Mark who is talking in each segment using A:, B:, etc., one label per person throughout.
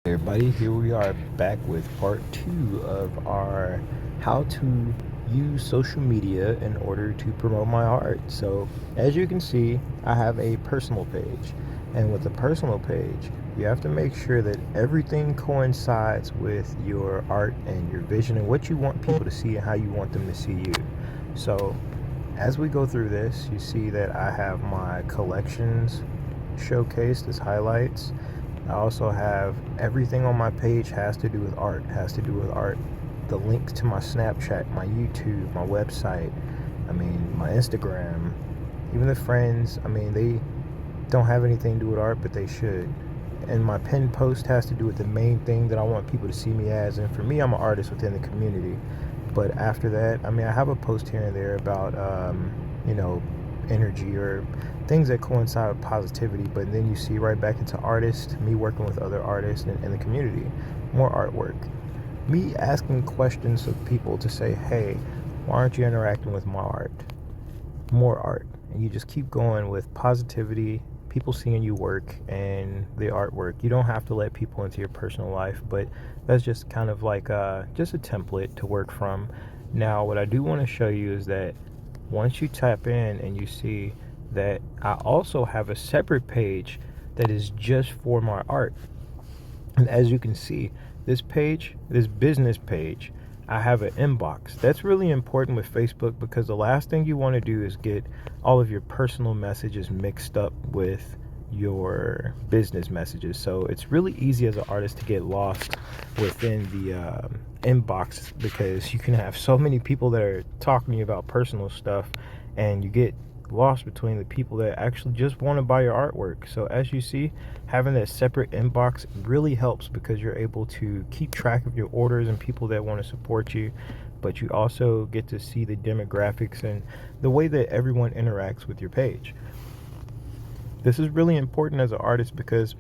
A: Everybody, here we are back with part 2 of our how to use social media in order to promote my art. So as you can see, I have a personal page, and with a personal page you have to make sure that everything coincides with your art and your vision and what you want people to see and how you want them to see you. So as we go through this, you see that I have my collections showcased as highlights. I also have everything on my page has to do with art, The links to my Snapchat, my YouTube, my website, my Instagram, even the friends, they don't have anything to do with art, but they should. And my pinned post has to do with the main thing that I want people to see me as. And for me, I'm an artist within the community. But after that, I have a post here and there about, energy or things that coincide with positivity. But then you see right back into artists, me working with other artists in the community, more artwork, me asking questions of people to say, hey, why aren't you interacting with my art? More art. And you just keep going with positivity, people seeing you work, and the artwork. You don't have to let people into your personal life, but that's just kind of like just a template to work from. Now, what I do want to show you is that once you tap in and you see that I also have a separate page that is just for my art. And as you can see, this page, this business page, I have an inbox. That's really important with Facebook because the last thing you want to do is get all of your personal messages mixed up with your business messages. So it's really easy as an artist to get lost within the inbox because you can have so many people that are talking to you about personal stuff, and you get lost between the people that actually just want to buy your artwork. So as you see, having that separate inbox really helps because you're able to keep track of your orders and people that want to support you, but you also get to see the demographics and the way that everyone interacts with your page. This is really important as an artist because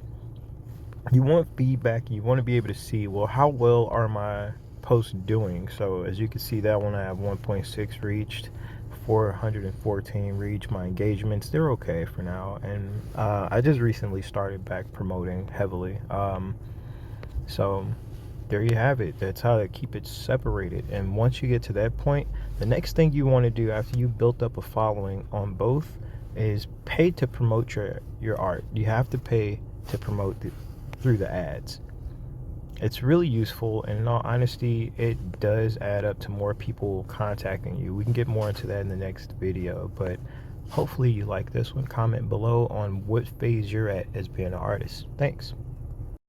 A: you want feedback and you want to be able to see, well, how well are my posts doing? So as you can see, that one I have 1.6 reached, 414 reached. My engagements, they're okay for now, and I just recently started back promoting heavily. So there you have it. That's how to keep it separated. And once you get to that point, the next thing you want to do after you built up a following on both is pay to promote your art. You have to pay to promote through the ads. It's really useful, and in all honesty, it does add up to more people contacting you. We can get more into that in the next video, but hopefully you like this one. Comment below on what phase you're at as being an artist. Thanks.